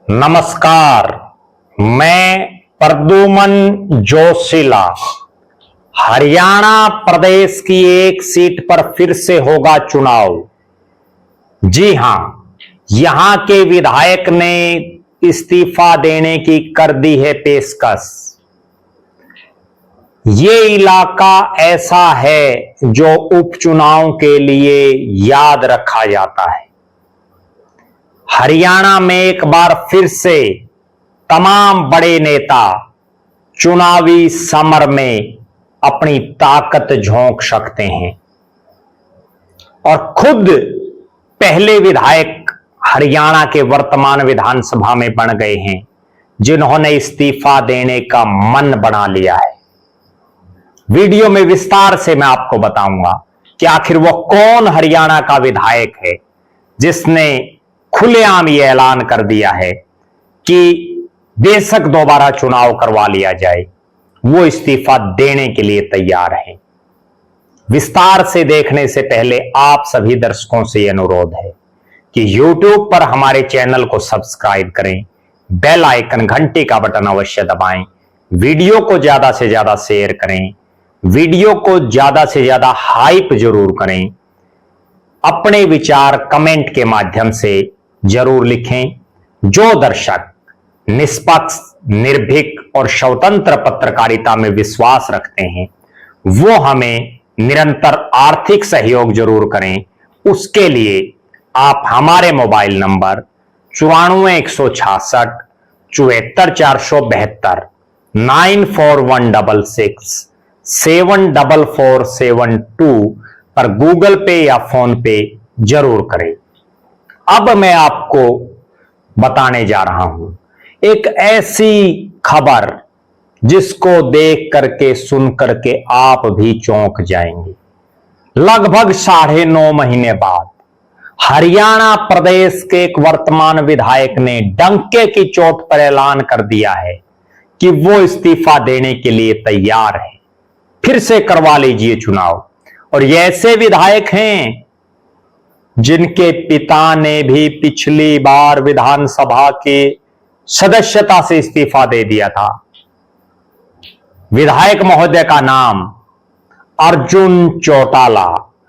नमस्कार, मैं प्रद्युमन जोशीला। हरियाणा प्रदेश की एक सीट पर फिर से होगा चुनाव। जी हां, यहां के विधायक ने इस्तीफा देने की कर दी है पेशकश। ये इलाका ऐसा है जो उपचुनाव के लिए याद रखा जाता है। हरियाणा में एक बार फिर से तमाम बड़े नेता चुनावी समर में अपनी ताकत झोंक सकते हैं और खुद पहले विधायक हरियाणा के वर्तमान विधानसभा में बन गए हैं जिन्होंने इस्तीफा देने का मन बना लिया है। वीडियो में विस्तार से मैं आपको बताऊंगा कि आखिर वो कौन हरियाणा का विधायक है जिसने खुलेआम ये ऐलान कर दिया है कि बेशक दोबारा चुनाव करवा लिया जाए, वो इस्तीफा देने के लिए तैयार है। विस्तार से देखने से पहले आप सभी दर्शकों से यह अनुरोध है कि YouTube पर हमारे चैनल को सब्सक्राइब करें, बेल आइकन घंटी का बटन अवश्य दबाएं, वीडियो को ज्यादा से ज्यादा शेयर करें, वीडियो को ज्यादा से ज्यादा हाइप जरूर करें, अपने विचार कमेंट के माध्यम से जरूर लिखें। जो दर्शक निष्पक्ष, निर्भीक और स्वतंत्र पत्रकारिता में विश्वास रखते हैं वो हमें निरंतर आर्थिक सहयोग जरूर करें। उसके लिए आप हमारे मोबाइल नंबर 94 166 74 472 94166 74472 पर गूगल पे या फोन पे जरूर करें। अब मैं आपको बताने जा रहा हूं एक ऐसी खबर जिसको देख करके सुन करके आप भी चौंक जाएंगे। लगभग 9.5 महीने बाद हरियाणा प्रदेश के एक वर्तमान विधायक ने डंके की चोट पर ऐलान कर दिया है कि वो इस्तीफा देने के लिए तैयार है। फिर से करवा लीजिए चुनाव। और ये ऐसे विधायक हैं जिनके पिता ने भी पिछली बार विधानसभा के सदस्यता से इस्तीफा दे दिया था। विधायक महोदय का नाम अर्जुन चौटाला,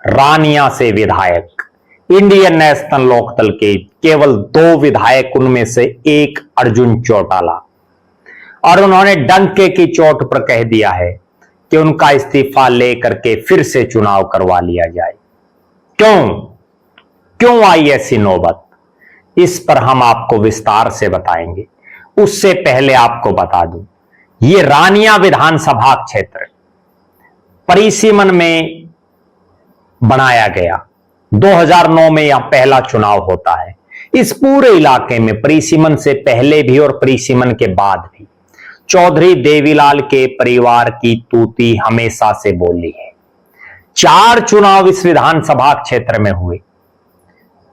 रानिया से विधायक, इंडियन नेशनल लोकदल के केवल 2 विधायक, उनमें से एक अर्जुन चौटाला। और उन्होंने डंके की चोट पर कह दिया है कि उनका इस्तीफा लेकर के फिर से चुनाव करवा लिया जाए। क्यों आई ऐसी नौबत, इस पर हम आपको विस्तार से बताएंगे। उससे पहले आपको बता दूं, ये रानिया विधानसभा क्षेत्र परिसीमन में बनाया गया। 2009 में यह पहला चुनाव होता है। इस पूरे इलाके में परिसीमन से पहले भी और परिसीमन के बाद भी चौधरी देवीलाल के परिवार की तूती हमेशा से बोली है। 4 चुनाव इस विधानसभा क्षेत्र में हुए।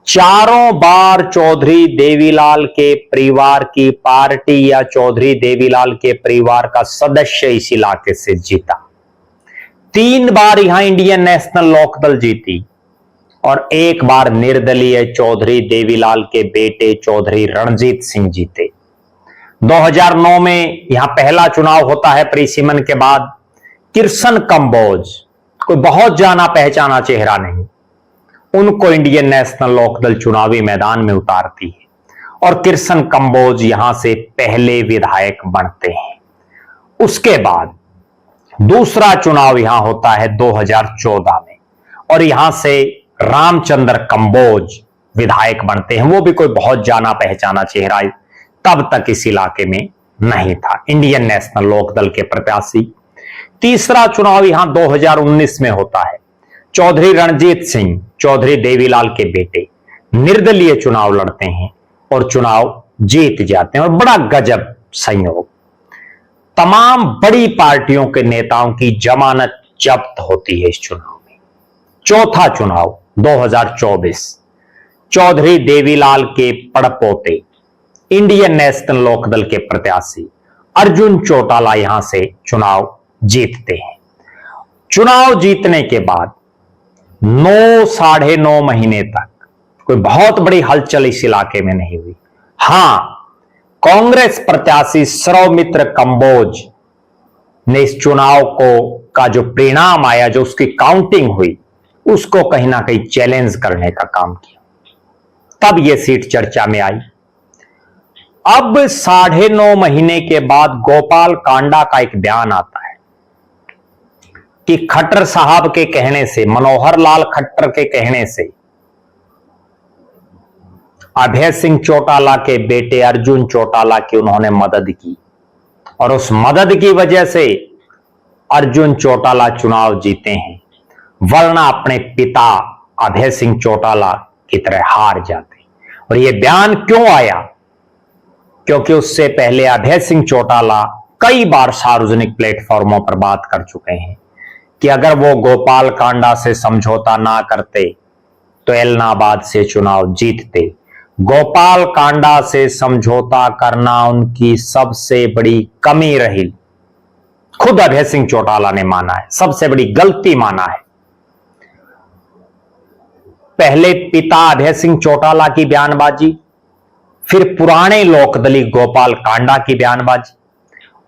चारों बार चौधरी देवीलाल के परिवार की पार्टी या चौधरी देवीलाल के परिवार का सदस्य इस इलाके से जीता। 3 बार यहां इंडियन नेशनल लोकदल जीती और 1 बार निर्दलीय चौधरी देवीलाल के बेटे चौधरी रणजीत सिंह जीते। 2009 में यहां पहला चुनाव होता है परिसीमन के बाद। कृष्ण कंबोज, कोई बहुत जाना पहचाना चेहरा नहीं, उनको इंडियन नेशनल लोकदल चुनावी मैदान में उतारती है और कृष्ण कंबोज यहां से पहले विधायक बनते हैं। उसके बाद दूसरा चुनाव यहां होता है 2014 में और यहां से रामचंद्र कंबोज विधायक बनते हैं। वो भी कोई बहुत जाना पहचाना चेहरा तब तक इस इलाके में नहीं था, इंडियन नेशनल लोकदल के प्रत्याशी। तीसरा चुनाव यहां 2019 में होता है। चौधरी रणजीत सिंह, चौधरी देवीलाल के बेटे, निर्दलीय चुनाव लड़ते हैं और चुनाव जीत जाते हैं। और बड़ा गजब संयोग, तमाम बड़ी पार्टियों के नेताओं की जमानत जब्त होती है इस चुनाव में। चौथा चुनाव 2024, चौधरी देवीलाल के पड़पोते, इंडियन नेशनल लोकदल के प्रत्याशी अर्जुन चौटाला यहां से चुनाव जीतते हैं। चुनाव जीतने के बाद 9.5 महीने तक कोई बहुत बड़ी हलचल इस इलाके में नहीं हुई। हां, कांग्रेस प्रत्याशी सौमित्र कंबोज ने इस चुनाव का जो परिणाम आया, जो उसकी काउंटिंग हुई, उसको कहीं ना कहीं चैलेंज करने का काम किया। तब यह सीट चर्चा में आई। अब 9.5 महीने के बाद गोपाल कांडा का एक बयान आता है कि खट्टर साहब के कहने से, मनोहर लाल खट्टर के कहने से अभय सिंह चौटाला के बेटे अर्जुन चौटाला की उन्होंने मदद की और उस मदद की वजह से अर्जुन चौटाला चुनाव जीते हैं, वरना अपने पिता अभय सिंह चौटाला की तरह हार जाते। और यह बयान क्यों आया? क्योंकि उससे पहले अभय सिंह चौटाला कई बार सार्वजनिक प्लेटफॉर्मों पर बात कर चुके हैं कि अगर वो गोपाल कांडा से समझौता ना करते तो एलनाबाद से चुनाव जीतते। गोपाल कांडा से समझौता करना उनकी सबसे बड़ी कमी रही। खुद अभय सिंह चौटाला ने माना है, सबसे बड़ी गलती माना है। पहले पिता अभय सिंह चौटाला की बयानबाजी, फिर पुराने लोकदली गोपाल कांडा की बयानबाजी,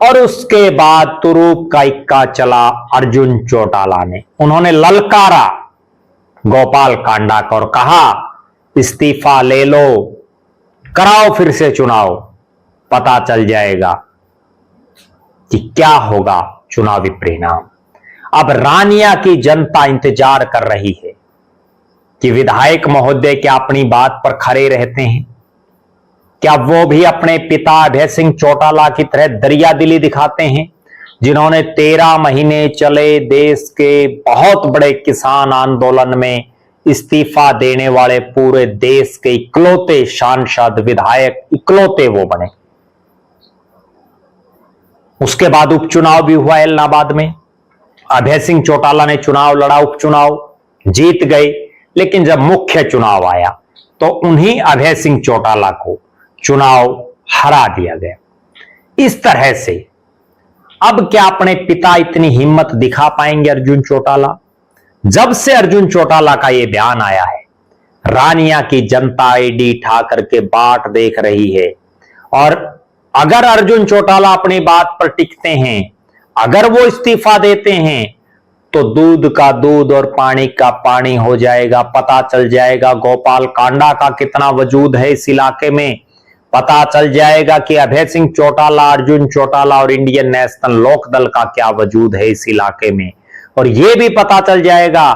और उसके बाद तुरूप का इक्का चला अर्जुन चौटाला ने। उन्होंने ललकारा गोपाल कांडा को और कहा, इस्तीफा ले लो, कराओ फिर से चुनाव, पता चल जाएगा कि क्या होगा चुनावी परिणाम। अब रानिया की जनता इंतजार कर रही है कि विधायक महोदय क्या अपनी बात पर खड़े रहते हैं, क्या वो भी अपने पिता अभय सिंह चौटाला की तरह दरियादिली दिखाते हैं, जिन्होंने 13 महीने चले देश के बहुत बड़े किसान आंदोलन में इस्तीफा देने वाले पूरे देश के इकलौते सांसद विधायक, इकलौते वो बने। उसके बाद उपचुनाव भी हुआ इलाहाबाद में। अभय सिंह चौटाला ने चुनाव लड़ा, उपचुनाव जीत गए, लेकिन जब मुख्य चुनाव आया तो उन्हीं अभय सिंह चौटाला को चुनाव हरा दिया गया। इस तरह से अब क्या अपने पिता इतनी हिम्मत दिखा पाएंगे अर्जुन चौटाला? जब से अर्जुन चौटाला का यह बयान आया है, रानिया की जनता ईडी ठा करके बाट देख रही है। और अगर अर्जुन चौटाला अपनी बात पर टिकते हैं, अगर वो इस्तीफा देते हैं, तो दूध का दूध और पानी का पानी हो जाएगा। पता चल जाएगा गोपाल कांडा का कितना वजूद है इस इलाके में। पता चल जाएगा कि अभय सिंह चौटाला, अर्जुन चौटाला और इंडियन नेशनल लोकदल का क्या वजूद है इस इलाके में। और यह भी पता चल जाएगा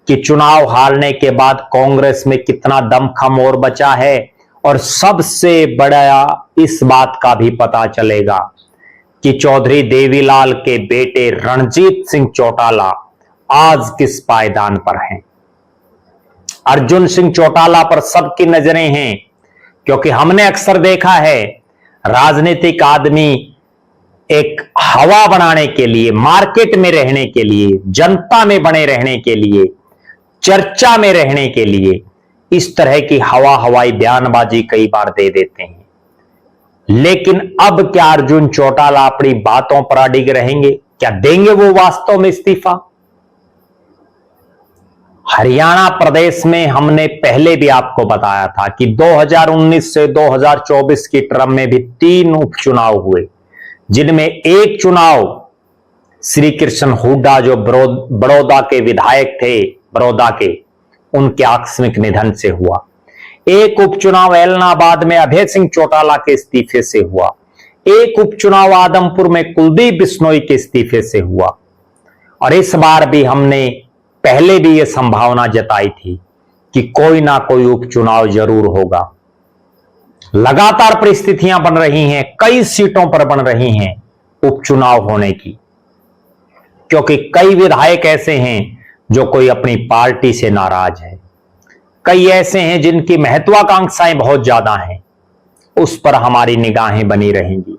कि चुनाव हारने के बाद कांग्रेस में कितना दमखम और बचा है। और सबसे बड़ा इस बात का भी पता चलेगा कि चौधरी देवीलाल के बेटे रणजीत सिंह चौटाला आज किस पायदान पर हैं। अर्जुन सिंह चौटाला पर सबकी नजरें हैं, क्योंकि हमने अक्सर देखा है राजनीतिक आदमी एक हवा बनाने के लिए, मार्केट में रहने के लिए, जनता में बने रहने के लिए, चर्चा में रहने के लिए इस तरह की हवाई बयानबाजी कई बार दे देते हैं। लेकिन अब क्या अर्जुन चौटाला अपनी बातों पर अडिग रहेंगे? क्या देंगे वो वास्तव में इस्तीफा? हरियाणा प्रदेश में हमने पहले भी आपको बताया था कि 2019 से 2024 की टर्म में भी 3 उपचुनाव हुए, जिनमें एक चुनाव श्री कृष्ण हुड्डा जो बड़ौदा के विधायक थे, बड़ौदा के, उनके आकस्मिक निधन से हुआ। एक उपचुनाव एलनाबाद में अभय सिंह चौटाला के इस्तीफे से हुआ। एक उपचुनाव आदमपुर में कुलदीप बिश्नोई के इस्तीफे से हुआ। और इस बार भी हमने पहले भी यह संभावना जताई थी कि कोई ना कोई उपचुनाव जरूर होगा। लगातार परिस्थितियां बन रही हैं, कई सीटों पर बन रही हैं उपचुनाव होने की, क्योंकि कई विधायक ऐसे हैं जो कोई अपनी पार्टी से नाराज है, कई ऐसे हैं जिनकी महत्वाकांक्षाएं बहुत ज्यादा हैं। उस पर हमारी निगाहें बनी रहेंगी।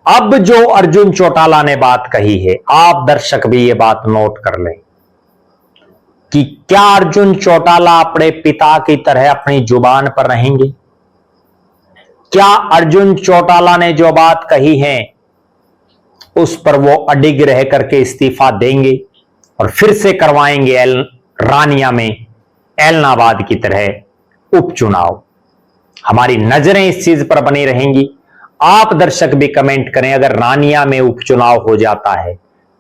अब जो अर्जुन चौटाला ने बात कही है, आप दर्शक भी ये बात नोट कर लें कि क्या अर्जुन चौटाला अपने पिता की तरह अपनी जुबान पर रहेंगे? क्या अर्जुन चौटाला ने जो बात कही है उस पर वो अडिग रह करके इस्तीफा देंगे और फिर से करवाएंगे रानिया में एलनाबाद की तरह उपचुनाव? हमारी नजरें इस चीज पर बनी रहेंगी। आप दर्शक भी कमेंट करें, अगर रानिया में उपचुनाव हो जाता है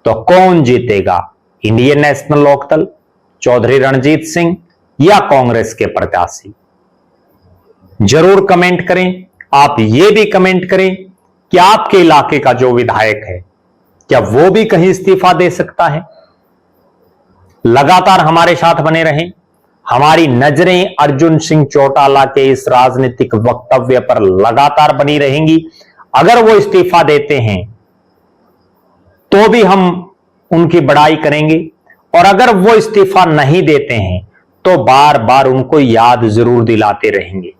तो कौन जीतेगा, इंडियन नेशनल लोकदल, चौधरी रणजीत सिंह या कांग्रेस के प्रत्याशी? जरूर कमेंट करें। आप यह भी कमेंट करें कि आपके इलाके का जो विधायक है क्या वो भी कहीं इस्तीफा दे सकता है। लगातार हमारे साथ बने रहें। हमारी नजरें अर्जुन सिंह चौटाला के इस राजनीतिक वक्तव्य पर लगातार बनी रहेंगी। अगर वो इस्तीफा देते हैं तो भी हम उनकी बड़ाई करेंगे, और अगर वो इस्तीफा नहीं देते हैं तो बार बार उनको याद जरूर दिलाते रहेंगे।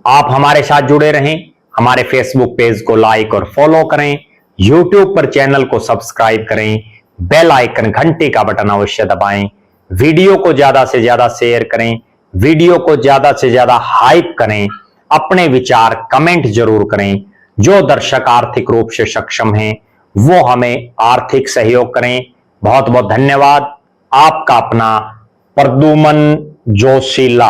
आप हमारे साथ जुड़े रहें। हमारे फेसबुक पेज को लाइक और फॉलो करें, यूट्यूब पर चैनल को सब्सक्राइब करें, बेल आइकन घंटे का बटन अवश्य दबाएं, वीडियो को ज्यादा से ज्यादा शेयर करें, वीडियो को ज्यादा से ज्यादा हाइप करें, अपने विचार कमेंट जरूर करें। जो दर्शक आर्थिक रूप से सक्षम हैं वो हमें आर्थिक सहयोग करें। बहुत बहुत धन्यवाद। आपका अपना प्रद्युमन जोशीला।